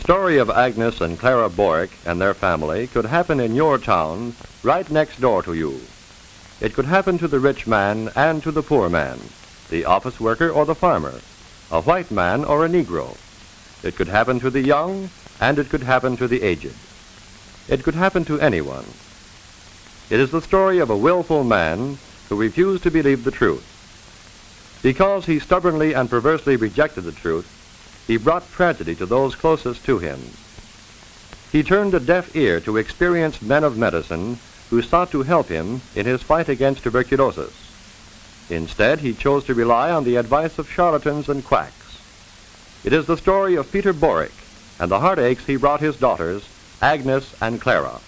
story of Agnes and Clara Borik and their family could happen in your town right next door to you. It could happen to the rich man and to the poor man, the office worker or the farmer, a white man or a Negro. It could happen to the young, and it could happen to the aged. It could happen to anyone. It is the story of a willful man who refused to believe the truth. Because he stubbornly and perversely rejected the truth, he brought tragedy to those closest to him. He turned a deaf ear to experienced men of medicine who sought to help him in his fight against tuberculosis. Instead, he chose to rely on the advice of charlatans and quacks. It is the story of Peter Borik and the heartaches he brought his daughters, Agnes and Clara.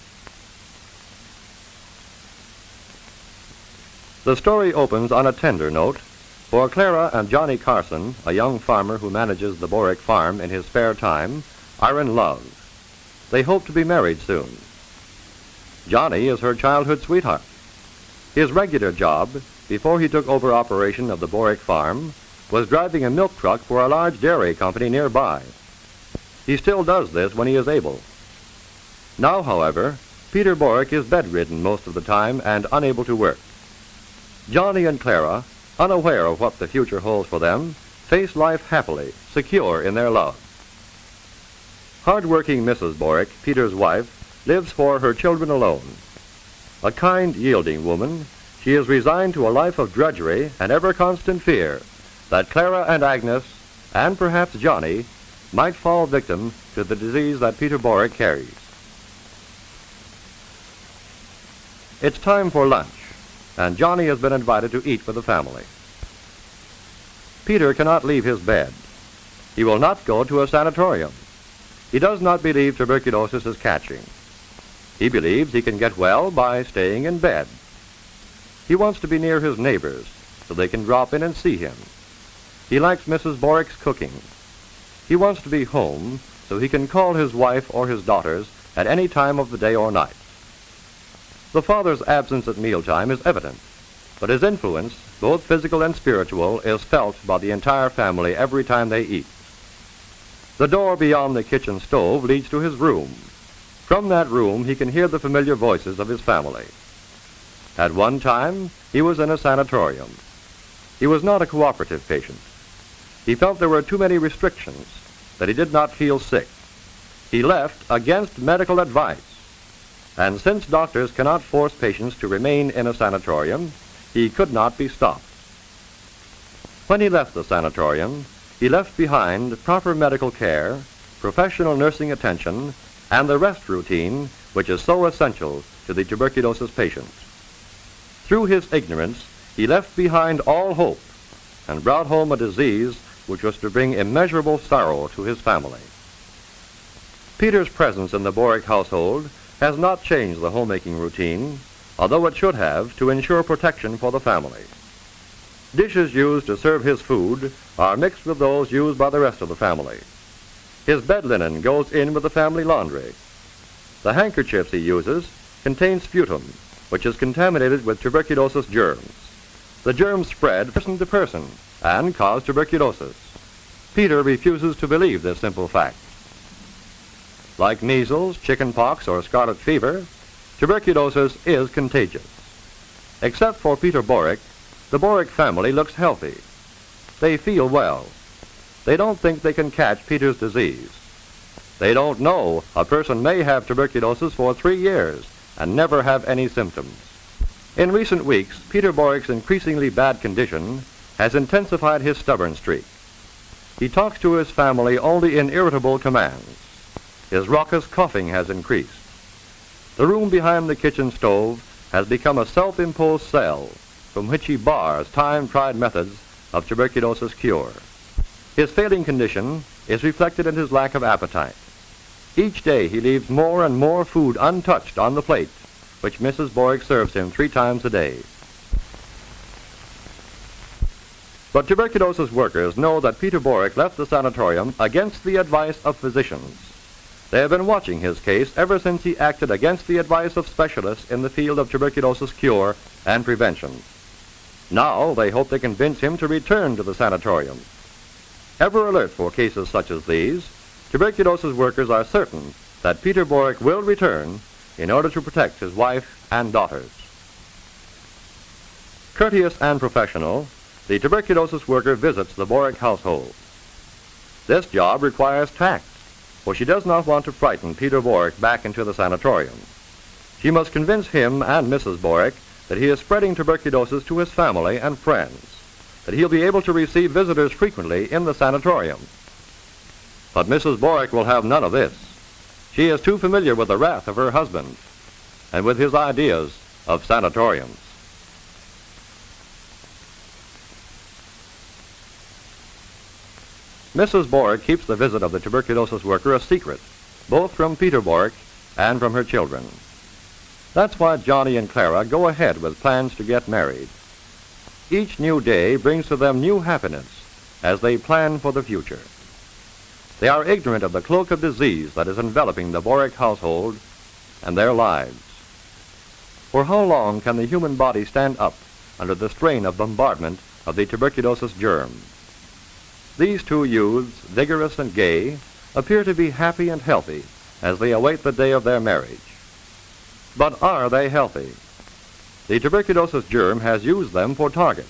The story opens on a tender note, for Clara and Johnny Carson, a young farmer who manages the Borik farm in his spare time, are in love. They hope to be married soon. Johnny is her childhood sweetheart. His regular job, before he took over operation of the Borik farm, was driving a milk truck for a large dairy company nearby. He still does this when he is able. Now, however, Peter Borik is bedridden most of the time and unable to work. Johnny and Clara, unaware of what the future holds for them, face life happily, secure in their love. Hard-working Mrs. Borik, Peter's wife, lives for her children alone. A kind, yielding woman, she is resigned to a life of drudgery and ever-constant fear that Clara and Agnes, and perhaps Johnny, might fall victim to the disease that Peter Borik carries. It's time for lunch, and Johnny has been invited to eat with the family. Peter cannot leave his bed. He will not go to a sanatorium. He does not believe tuberculosis is catching. He believes he can get well by staying in bed. He wants to be near his neighbors so they can drop in and see him. He likes Mrs. Borik's cooking. He wants to be home so he can call his wife or his daughters at any time of the day or night. The father's absence at mealtime is evident, but his influence, both physical and spiritual, is felt by the entire family every time they eat. The door beyond the kitchen stove leads to his room. From that room, he can hear the familiar voices of his family. At one time, he was in a sanatorium. He was not a cooperative patient. He felt there were too many restrictions, that he did not feel sick. He left against medical advice. And since doctors cannot force patients to remain in a sanatorium, he could not be stopped. When he left the sanatorium, he left behind proper medical care, professional nursing attention, and the rest routine which is so essential to the tuberculosis patient. Through his ignorance, he left behind all hope and brought home a disease which was to bring immeasurable sorrow to his family. Peter's presence in the Borik household has not changed the homemaking routine, although it should have to ensure protection for the family. Dishes used to serve his food are mixed with those used by the rest of the family. His bed linen goes in with the family laundry. The handkerchiefs he uses contain sputum, which is contaminated with tuberculosis germs. The germs spread person to person and cause tuberculosis. Peter refuses to believe this simple fact. Like measles, chickenpox, or scarlet fever, tuberculosis is contagious. Except for Peter Borik, the Borik family looks healthy. They feel well. They don't think they can catch Peter's disease. They don't know a person may have tuberculosis for 3 years and never have any symptoms. In recent weeks, Peter Borik's increasingly bad condition has intensified his stubborn streak. He talks to his family only in irritable commands. His raucous coughing has increased. The room behind the kitchen stove has become a self-imposed cell from which he bars time-tried methods of tuberculosis cure. His failing condition is reflected in his lack of appetite. Each day he leaves more and more food untouched on the plate, which Mrs. Borik serves him 3 times a day. But tuberculosis workers know that Peter Borik left the sanatorium against the advice of physicians. They have been watching his case ever since he acted against the advice of specialists in the field of tuberculosis cure and prevention. Now they hope they convince him to return to the sanatorium. Ever alert for cases such as these, tuberculosis workers are certain that Peter Borik will return in order to protect his wife and daughters. Courteous and professional, the tuberculosis worker visits the Borik household. This job requires tact, for she does not want to frighten Peter Borik back into the sanatorium. She must convince him and Mrs. Borik that he is spreading tuberculosis to his family and friends, that he'll be able to receive visitors frequently in the sanatorium. But Mrs. Borik will have none of this. She is too familiar with the wrath of her husband and with his ideas of sanatoriums. Mrs. Borik keeps the visit of the tuberculosis worker a secret, both from Peter Borik and from her children. That's why Johnny and Clara go ahead with plans to get married. Each new day brings to them new happiness as they plan for the future. They are ignorant of the cloak of disease that is enveloping the Borik household and their lives. For how long can the human body stand up under the strain of bombardment of the tuberculosis germ? These two youths, vigorous and gay, appear to be happy and healthy as they await the day of their marriage. But are they healthy? The tuberculosis germ has used them for targets.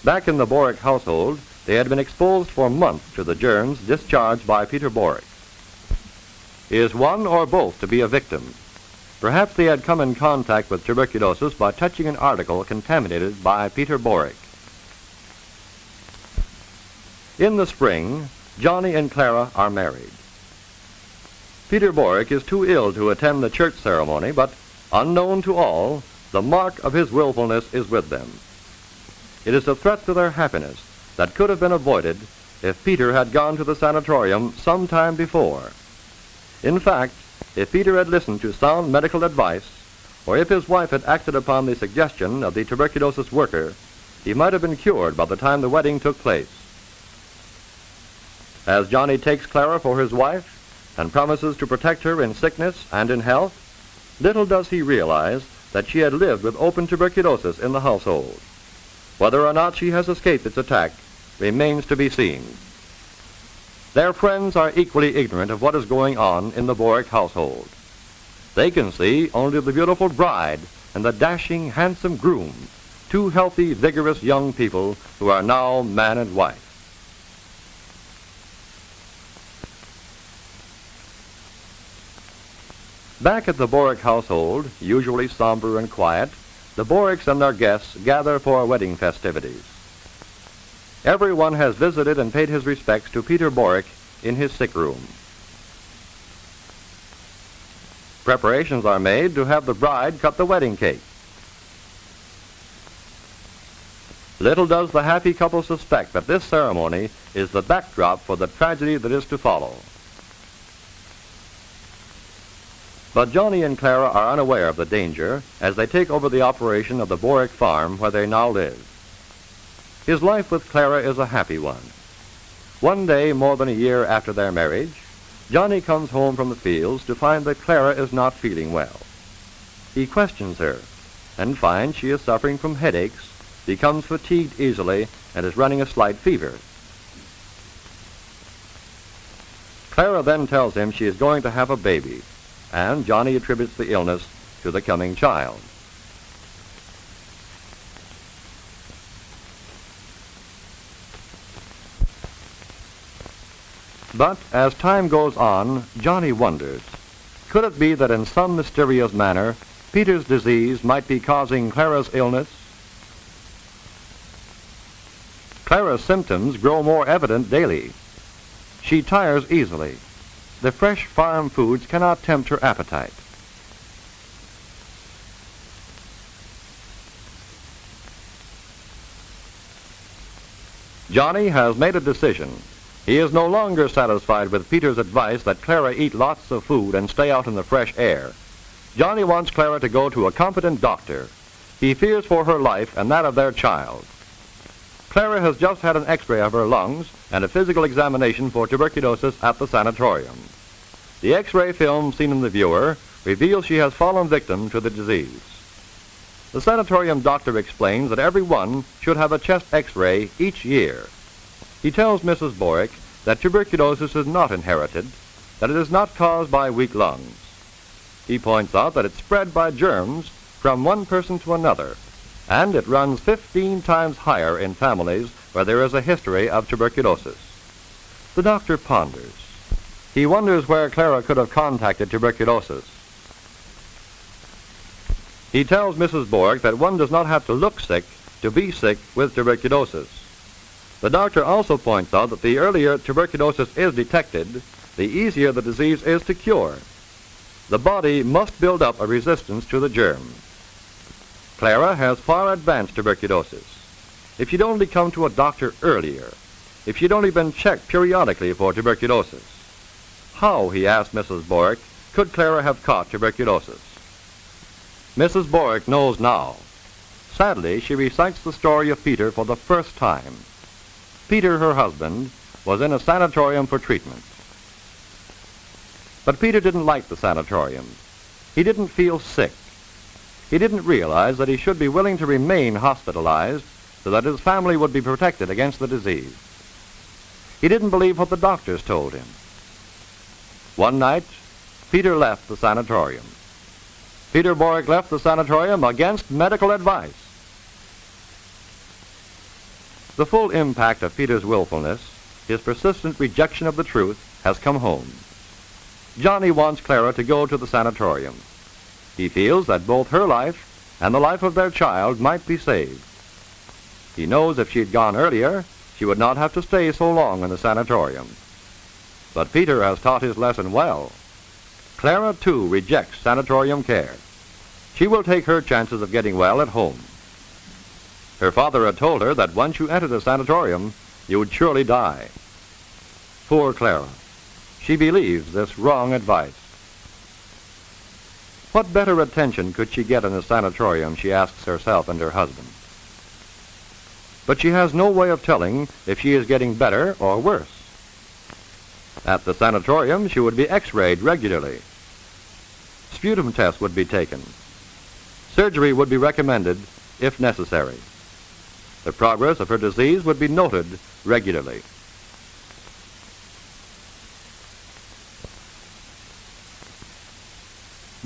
Back in the Borik household, they had been exposed for months to the germs discharged by Peter Borik. Is one or both to be a victim? Perhaps they had come in contact with tuberculosis by touching an article contaminated by Peter Borik. In the spring, Johnny and Clara are married. Peter Borik is too ill to attend the church ceremony, but unknown to all, the mark of his willfulness is with them. It is a threat to their happiness that could have been avoided if Peter had gone to the sanatorium some time before. In fact, if Peter had listened to sound medical advice, or if his wife had acted upon the suggestion of the tuberculosis worker, he might have been cured by the time the wedding took place. As Johnny takes Clara for his wife and promises to protect her in sickness and in health, little does he realize that she had lived with open tuberculosis in the household. Whether or not she has escaped its attack remains to be seen. Their friends are equally ignorant of what is going on in the Borik household. They can see only the beautiful bride and the dashing, handsome groom, two healthy, vigorous young people who are now man and wife. Back at the Borik household, usually somber and quiet, the Boriks and their guests gather for wedding festivities. Everyone has visited and paid his respects to Peter Borik in his sick room. Preparations are made to have the bride cut the wedding cake. Little does the happy couple suspect that this ceremony is the backdrop for the tragedy that is to follow. But Johnny and Clara are unaware of the danger as they take over the operation of the Borik farm where they now live. His life with Clara is a happy one. One day, more than a year after their marriage, Johnny comes home from the fields to find that Clara is not feeling well. He questions her and finds she is suffering from headaches, becomes fatigued easily, and is running a slight fever. Clara then tells him she is going to have a baby, and Johnny attributes the illness to the coming child. But as time goes on, Johnny wonders, could it be that in some mysterious manner, Peter's disease might be causing Clara's illness? Clara's symptoms grow more evident daily. She tires easily. The fresh farm foods cannot tempt her appetite. Johnny has made a decision. He is no longer satisfied with Peter's advice that Clara eat lots of food and stay out in the fresh air. Johnny wants Clara to go to a competent doctor. He fears for her life and that of their child. Clara has just had an x-ray of her lungs and a physical examination for tuberculosis at the sanatorium. The x-ray film seen in the viewer reveals she has fallen victim to the disease. The sanatorium doctor explains that everyone should have a chest x-ray each year. He tells Mrs. Borik that tuberculosis is not inherited, that it is not caused by weak lungs. He points out that it's spread by germs from one person to another, and it runs 15 times higher in families where there is a history of tuberculosis. The doctor ponders. He wonders where Clara could have contacted tuberculosis. He tells Mrs. Borik that one does not have to look sick to be sick with tuberculosis. The doctor also points out that the earlier tuberculosis is detected, the easier the disease is to cure. The body must build up a resistance to the germ. Clara has far advanced tuberculosis. If she'd only come to a doctor earlier, if she'd only been checked periodically for tuberculosis. How, he asked Mrs. Borik, could Clara have caught tuberculosis? Mrs. Borik knows now. Sadly, she recites the story of Peter for the first time. Peter, her husband, was in a sanatorium for treatment. But Peter didn't like the sanatorium. He didn't feel sick. He didn't realize that he should be willing to remain hospitalized so that his family would be protected against the disease. He didn't believe what the doctors told him. One night, Peter left the sanatorium. Peter Borik left the sanatorium against medical advice. The full impact of Peter's willfulness, his persistent rejection of the truth, has come home. Johnny wants Clara to go to the sanatorium. He feels that both her life and the life of their child might be saved. He knows if she'd gone earlier, she would not have to stay so long in the sanatorium. But Peter has taught his lesson well. Clara, too, rejects sanatorium care. She will take her chances of getting well at home. Her father had told her that once you entered a sanatorium, you would surely die. Poor Clara. She believes this wrong advice. What better attention could she get in a sanatorium, she asks herself and her husband. But she has no way of telling if she is getting better or worse. At the sanatorium, she would be x-rayed regularly. Sputum tests would be taken. Surgery would be recommended if necessary. The progress of her disease would be noted regularly.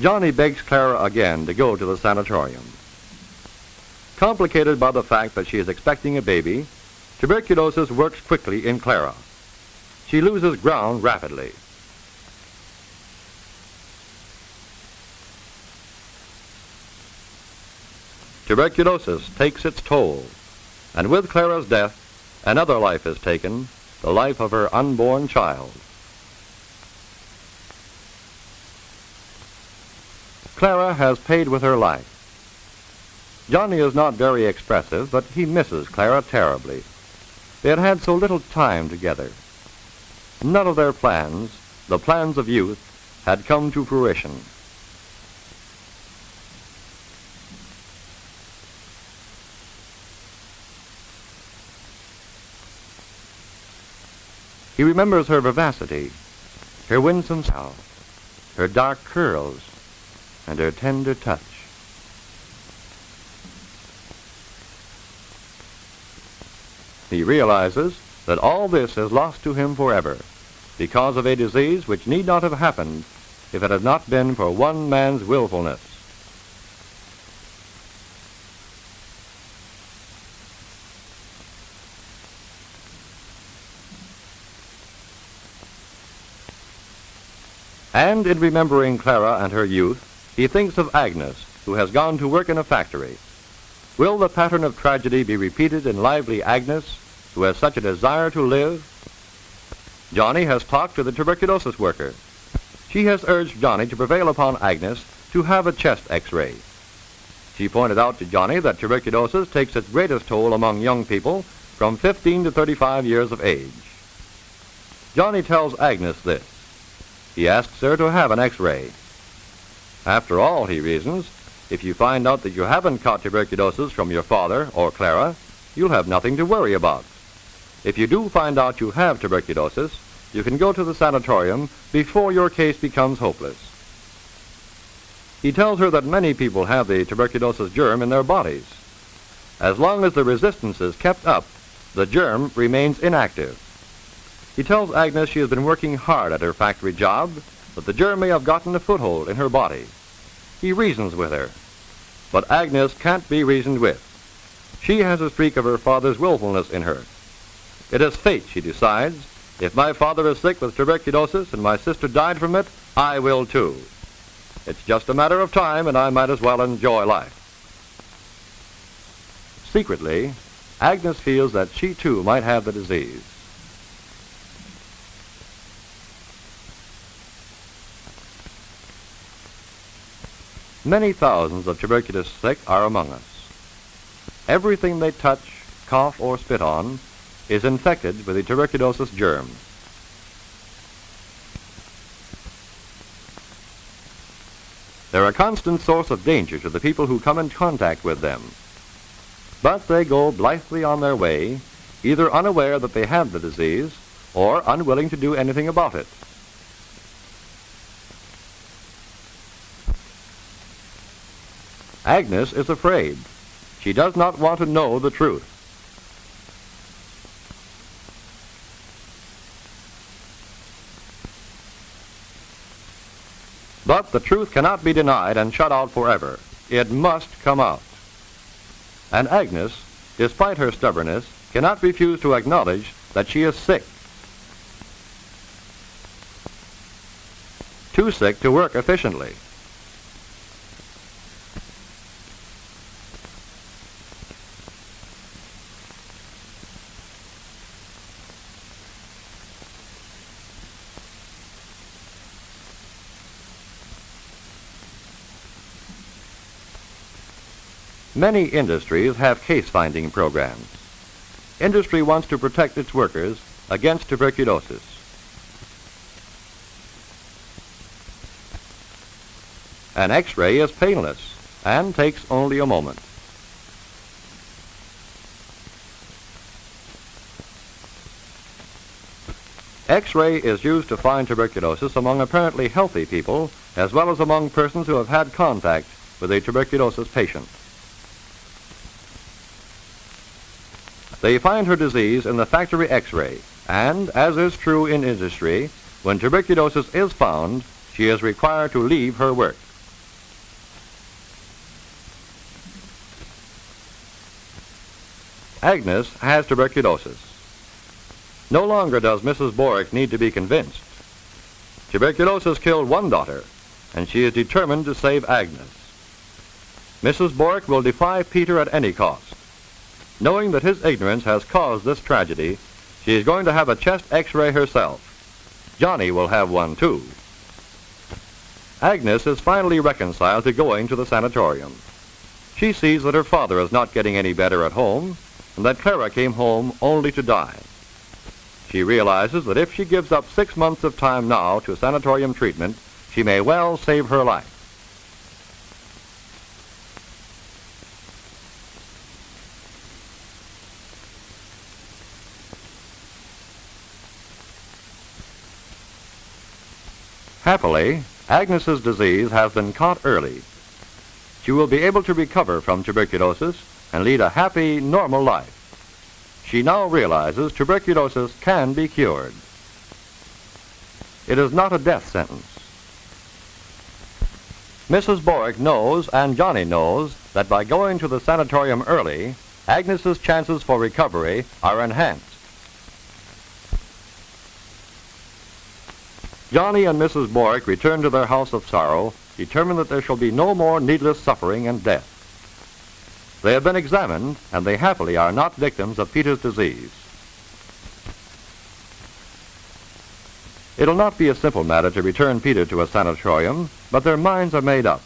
Johnny begs Clara again to go to the sanatorium. Complicated by the fact that she is expecting a baby, tuberculosis works quickly in Clara. She loses ground rapidly. Tuberculosis takes its toll, and with Clara's death, another life is taken, the life of her unborn child. Clara has paid with her life. Johnny is not very expressive, but he misses Clara terribly. They had had so little time together. None of their plans, the plans of youth, had come to fruition. He remembers her vivacity, her winsome smile, her dark curls, and her tender touch. He realizes that all this is lost to him forever because of a disease which need not have happened if it had not been for one man's willfulness. And in remembering Clara and her youth, he thinks of Agnes, who has gone to work in a factory. Will the pattern of tragedy be repeated in lively Agnes, who has such a desire to live? Johnny has talked to the tuberculosis worker. She has urged Johnny to prevail upon Agnes to have a chest x-ray. She pointed out to Johnny that tuberculosis takes its greatest toll among young people from 15 to 35 years of age. Johnny tells Agnes this. He asks her to have an x-ray. After all, he reasons, if you find out that you haven't caught tuberculosis from your father or Clara, you'll have nothing to worry about. If you do find out you have tuberculosis, you can go to the sanatorium before your case becomes hopeless. He tells her that many people have the tuberculosis germ in their bodies. As long as the resistance is kept up, the germ remains inactive. He tells Agnes she has been working hard at her factory job, but the germ may have gotten a foothold in her body. He reasons with her, but Agnes can't be reasoned with. She has a streak of her father's willfulness in her. It is fate, she decides. If my father is sick with tuberculosis and my sister died from it, I will too. It's just a matter of time, and I might as well enjoy life. Secretly, Agnes feels that she too might have the disease. Many thousands of tuberculosis sick are among us. Everything they touch, cough, or spit on is infected with the tuberculosis germ. They're a constant source of danger to the people who come in contact with them. But they go blithely on their way, either unaware that they have the disease or unwilling to do anything about it. Agnes is afraid. She does not want to know the truth. But the truth cannot be denied and shut out forever. It must come out. And Agnes, despite her stubbornness, cannot refuse to acknowledge that she is sick. Too sick to work efficiently. Many industries have case-finding programs. Industry wants to protect its workers against tuberculosis. An X-ray is painless and takes only a moment. X-ray is used to find tuberculosis among apparently healthy people as well as among persons who have had contact with a tuberculosis patient. They find her disease in the factory X-ray, and, as is true in industry, when tuberculosis is found, she is required to leave her work. Agnes has tuberculosis. No longer does Mrs. Borik need to be convinced. Tuberculosis killed one daughter, and she is determined to save Agnes. Mrs. Borik will defy Peter at any cost. Knowing that his ignorance has caused this tragedy, she is going to have a chest X-ray herself. Johnny will have one too. Agnes is finally reconciled to going to the sanatorium. She sees that her father is not getting any better at home, and that Clara came home only to die. She realizes that if she gives up 6 months of time now to sanatorium treatment, she may well save her life. Happily, Agnes's disease has been caught early. She will be able to recover from tuberculosis and lead a happy, normal life. She now realizes tuberculosis can be cured. It is not a death sentence. Mrs. Borik knows, and Johnny knows, that by going to the sanatorium early, Agnes's chances for recovery are enhanced. Johnny and Mrs. Borik return to their house of sorrow, determined that there shall be no more needless suffering and death. They have been examined, and they happily are not victims of Peter's disease. It'll not be a simple matter to return Peter to a sanatorium, but their minds are made up.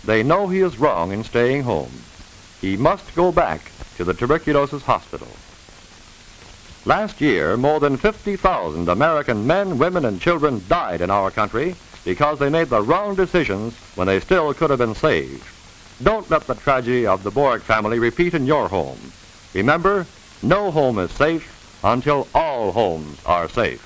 They know he is wrong in staying home. He must go back to the tuberculosis hospital. Last year, more than 50,000 American men, women, and children died in our country because they made the wrong decisions when they still could have been saved. Don't let the tragedy of the Borik family repeat in your home. Remember, no home is safe until all homes are safe.